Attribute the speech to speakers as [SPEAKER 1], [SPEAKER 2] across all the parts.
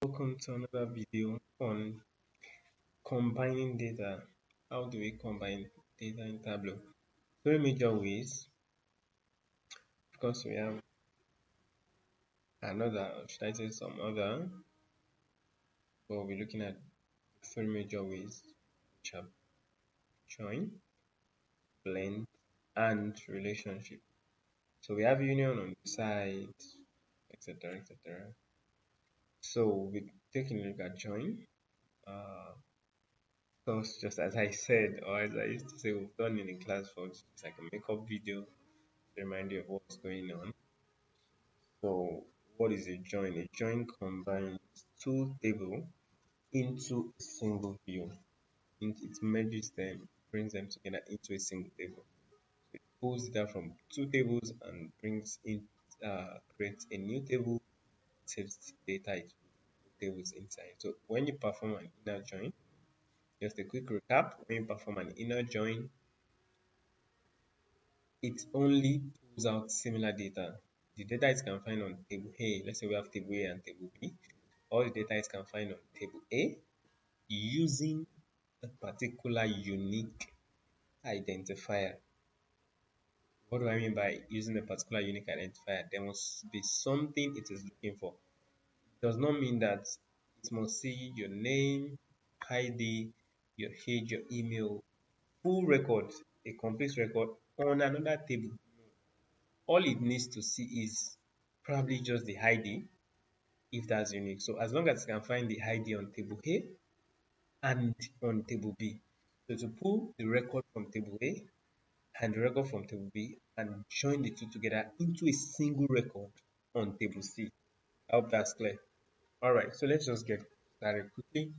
[SPEAKER 1] Welcome to another video on combining data. How do we combine data in Tableau? Three major ways. Of course, we have another, should I say some other, but we'll be looking at three major ways, which are join, blend, and relationship. So we have union on the side, etc., etc. So we're taking a look at join. Because just as I said, or as I used to say, we've done in the class for it's like a makeup video to remind you of what's going on. So, what is a join? A join combines two tables into a single view. It merges them, brings them together into a single table. It pulls data from two tables and creates a new table, saves data it tables inside. So, when you perform an inner join, just a quick recap: when you perform an inner join, it only pulls out similar data. The data it can find on table A, let's say we have table A and table B, all the data it can find on table A using a particular unique identifier. What do I mean by using a particular unique identifier? There must be something it is looking for. It does not mean that it must see your name, ID, your age, your email, full record, a complete record on another table. All it needs to see is probably just the ID if that's unique. So as long as you can find the ID on table A and on table B. So to pull the record from table A and the record from table B and join the two together into a single record on table C. I hope that's clear. Alright, so let's just get started quickly.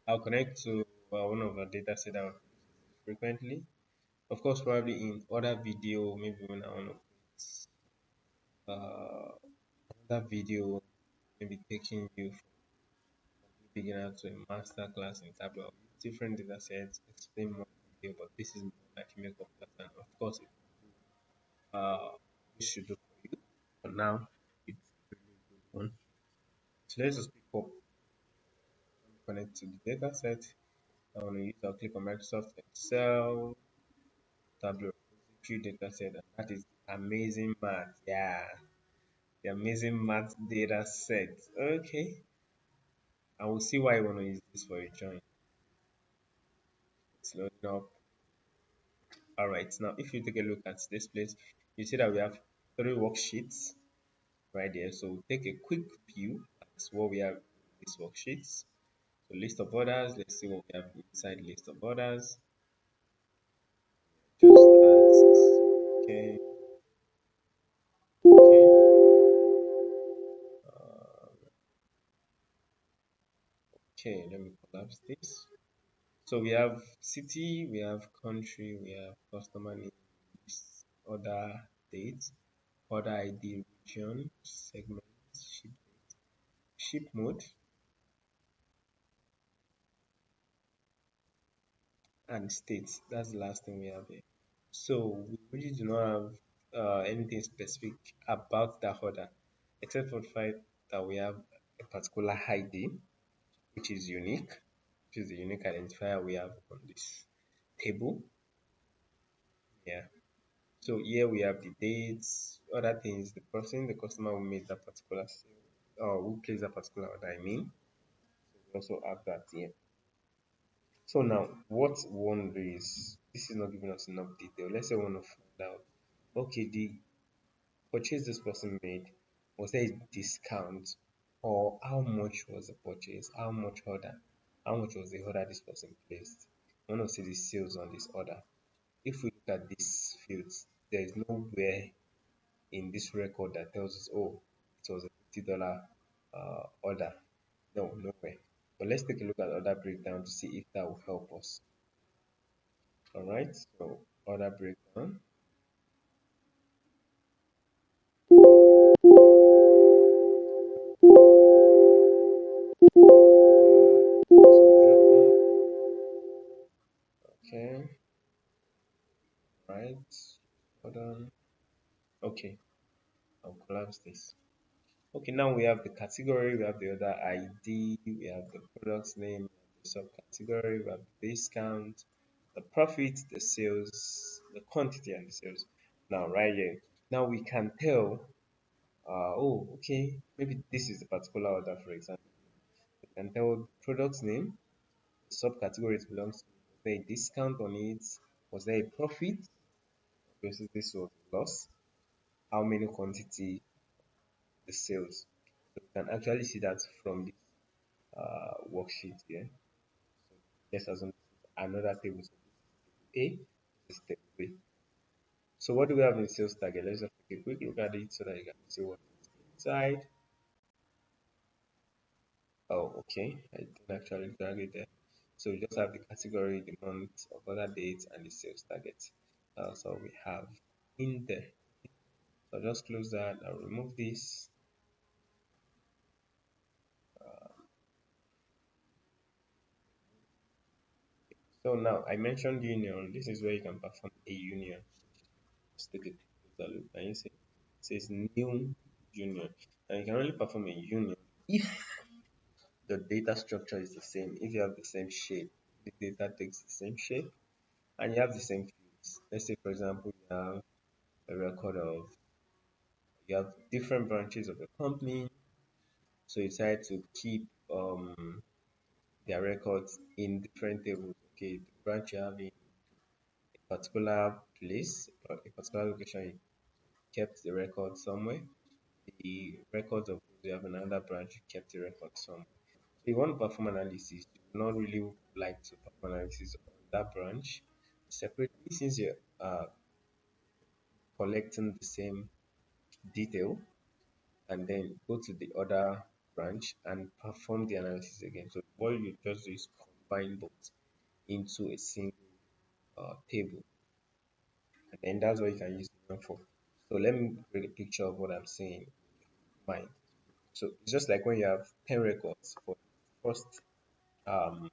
[SPEAKER 1] I'll connect to one of our data set that frequently. Of course, probably in other video, maybe when I want to another video, maybe taking you from beginner to a master class in Tableau. Different data sets, explain more in detail, but this is more like a makeup class. And of course, uh, this should do for you. But now, it's a really good one. So let's just pick up, connect to the data set. I want to use, I'll click on Microsoft Excel, Tableau, few data set, and that is amazing math. Yeah, the amazing math data set. Okay, I will see why you want to use this for a join. It's loading up. All right, now if you take a look at this place, you see that we have three worksheets right there. So we'll take a quick view at what we have in these worksheets. So list of orders, let's see what we have inside list of orders. Just okay, okay. Okay, let me collapse this. So we have city, we have country, we have customer name, order date, order ID, region, segment, ship mode, and states. That's the last thing we have here. So we really do not have anything specific about that order, except for the fact that we have a particular ID, which is unique, which is the unique identifier we have on this table. Yeah. So here we have the dates, other things, the person, the customer who made that particular sale, or who placed that particular order, I mean. So we also have that here. So now, what one is, this is not giving us enough detail. Let's say we want to find out, okay, the purchase this person made, was there a discount, or how much was the purchase, how much order, how much was the order this person placed? I want to see the sales on this order. If we look at these fields, there is nowhere in this record that tells us, oh, it was a $50 order. No, nowhere. But let's take a look at order breakdown to see if that will help us. All right, so order breakdown. Okay, right, hold on. Okay, I'll collapse this. Okay, now we have the category, we have the other ID, we have the product's name, the subcategory, we have the discount, the profit, the sales, the quantity, and the sales. Now, right here, now we can tell, oh, okay, maybe this is a particular order, for example. We can tell the product's name, the subcategory it belongs to, was there a discount on it, was there a profit, versus this was loss, how many quantity, the sales. So you can actually see that from this worksheet here. So just as another table. So this is table A, this is table B. So what do we have in sales target? Let's just take a quick look at it so that you can see what is inside. Oh, okay. I didn't actually drag it there. So we just have the category, the month of other dates, and the sales target. So we have in there. So I'll just close that. I'll remove this. So now I mentioned union. This is where you can perform a union. Let's take a closer look. Can you see? It says new union. And you can only perform a union if the data structure is the same. If you have the same shape, the data takes the same shape, and you have the same fields. Let's say, for example, you have a record of, you have different branches of a company, so you decide to keep their records in different tables. Okay, the branch you have in a particular place or a particular location, you kept the record somewhere. The records of those you have in another branch, you kept the record somewhere. So you want to perform analysis, you do not really like to perform analysis on that branch separately since you're collecting the same detail, and then go to the other branch and perform the analysis again. So what you just do is combine both into a single table, and then that's what you can use it for. So let me create a picture of what I'm saying. Mine. So it's just like when you have 10 records first um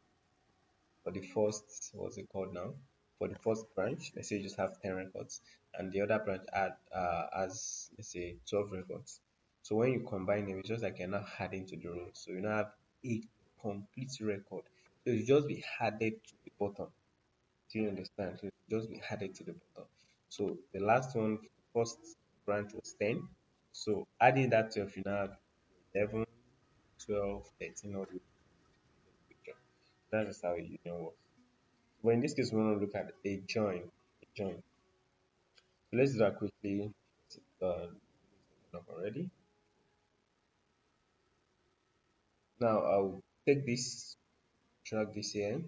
[SPEAKER 1] for the first, what's it called now, for the first branch. Let's say you just have 10 records, and the other branch has, let's say, 12 records. So when you combine them, it's just like you're now adding to the row, so you now have a complete record. So it just be added to the bottom. Do you understand? So it just be added to the bottom. So the last one, first branch was 10, so adding that 12, you now have 11, 12, 13, all the way to the picture. That's just how a union works. But in this case, we want to look at a join. A join. So let's do that quickly. Up already. Now I'll take this, drag this here.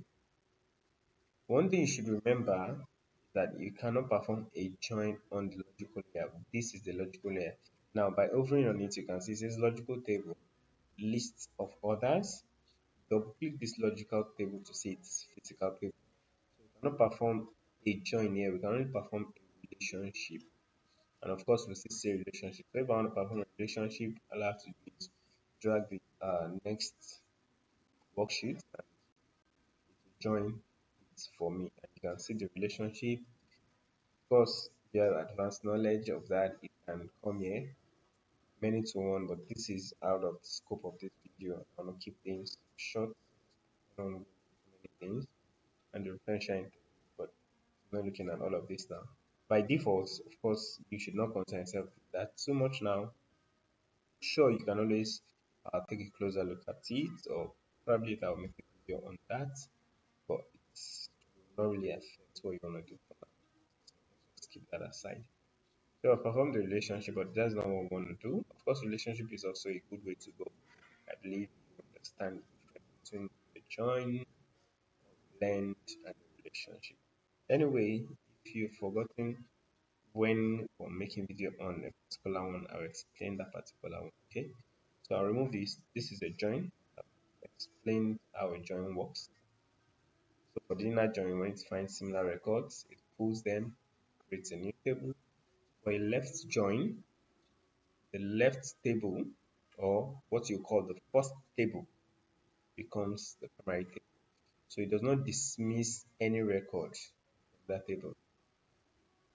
[SPEAKER 1] One thing you should remember is that you cannot perform a join on the logical layer. This is the logical layer. Now by hovering on it, you can see it says logical table, list of orders. Double click this logical table to see its physical table. So we cannot perform a join here. We can only perform a relationship. And of course, we still say relationship. So if I want to perform a relationship, I'll have to do is drag the next worksheet and join it for me. And you can see the relationship. Of course, if you have advanced knowledge of that, you can come here, many to one, but this is out of the scope of this video. I want to keep things short. I don't want to do many things. And the retention, but I'm not looking at all of this now. By default, of course, you should not concern yourself with that too much now. Sure, you can always take a closer look at it, or probably I'll make a video on that, but it will not really affect what you want to do for now. So let's keep that aside. So I perform the relationship, but that's not what we want to do. Of course, relationship is also a good way to go. I believe you understand the difference between the join, blend, and the relationship. Anyway, if you've forgotten when we're making video on a particular one, I'll explain that particular one. Okay. So I'll remove this. This is a join. I've explained how a join works. So for the inner join, when it finds similar records, it pulls them, creates a new table. For a left join, the left table, or what you call the first table, becomes the primary table. So it does not dismiss any record from that table.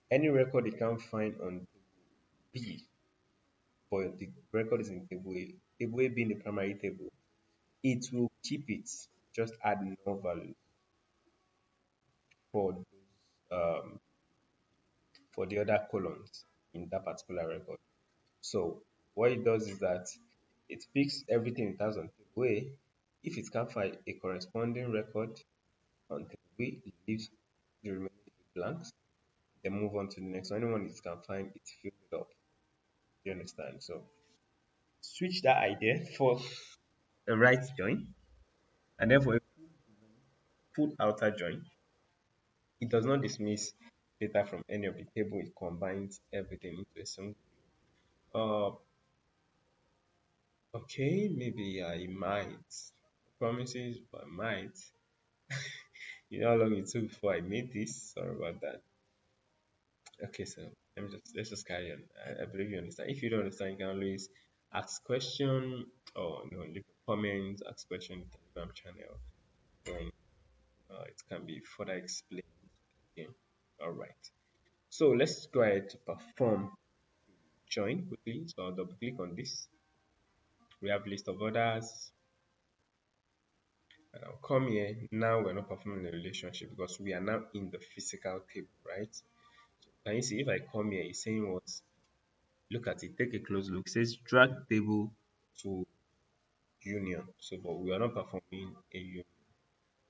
[SPEAKER 1] Any record you can find on B but the record is in table A. Table A being the primary table, it will keep it, just add no value for um, for the other columns in that particular record. So what it does is that it picks everything it has on table A. If it can't find a corresponding record on table B, it leaves the remaining blanks, then move on to the next one. Anyone it can find, it fills it up. You understand? So switch that idea for a right join, and then for a full outer join, it does not dismiss data from any of the table. It combines everything into a single. Uh, okay, maybe I might. Promises, but I might. You know how long it took before I made this? Sorry about that. Okay, so let's just carry on. I believe you understand. If you don't understand, you can always ask question or leave a comment, ask question in the Telegram channel. Then it can be further explained again. All right. So let's go ahead to perform join quickly. So I'll double click on this. We have list of orders, and I'll come here. Now we're not performing the relationship because we are now in the physical table, right? Can you see if I come here, it's saying what? Look at it, take a close look. It says drag table to union. So, but we are not performing a union.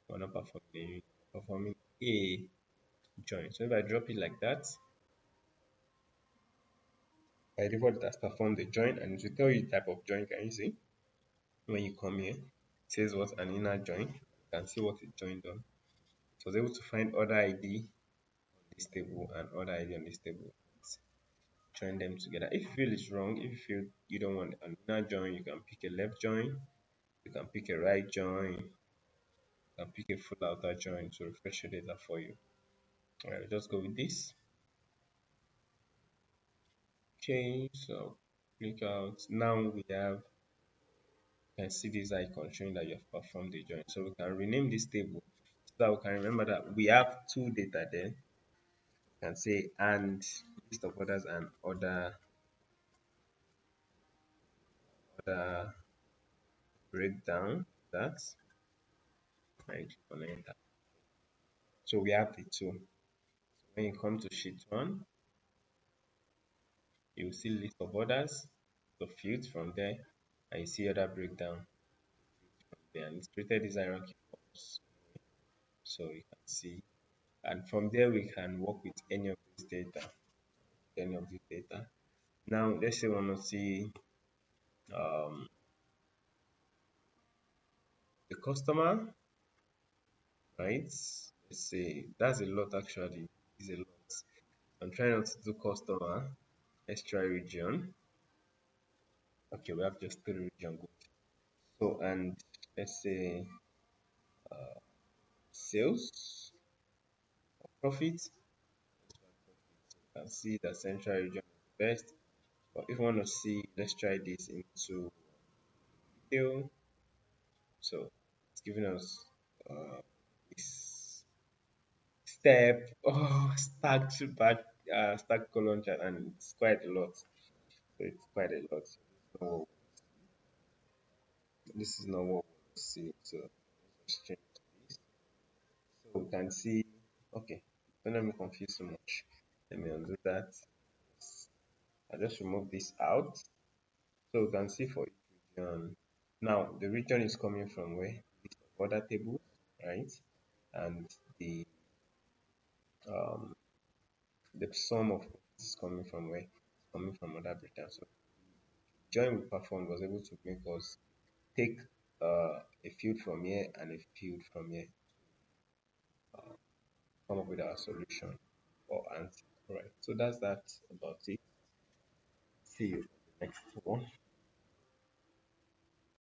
[SPEAKER 1] We're not performing a union. We're performing a join. So if I drop it like that, by default it has performed the join, and it will tell you the type of join. Can you see? When you come here, it says what an inner join. You can see what it joined on. So I was able to find order ID on this table and order ID on this table. Join them together. If you feel it's wrong, if you feel you don't want an inner join, you can pick a left join, you can pick a right join, you can pick a full outer join to refresh your data for you. Alright, just go with this. Okay, so click out. Now we have, you can see this icon showing that you have performed the join. So we can rename this table so that we can remember that we have two data there. You can say and list of orders and order breakdown. That's right, click on enter. So we have the two. When you come to sheet 1, you will see list of orders, the fields from there, and you see order breakdown from there, and it's created this hierarchy for us. So you can see, and from there we can work with any of this data. Now let's say we want to see um, the customer, right? Let's say that's a lot actually. Is a lot. I'm trying not to do customer. Let's try region. Okay, we have just 3 region. Good. So and let's say sales or profit. You can see the central region is best. But if you want to see, let's try this into detail. So it's giving us this step stacked back stacked column chart, and it's quite a lot. So it's quite a lot. So this is not what we see. So let's change this. So we can see, okay, don't let me confuse so much. Let me undo that. I just remove this out. So we can see for each region. Now the region is coming from where? List of order tables, right? And the um the sum of is coming from where? It's coming from order breakdown. So join we performed was able to make us take a field from here and a field from here, come up with our solution or answer. All right. So that's that about it. See you next one.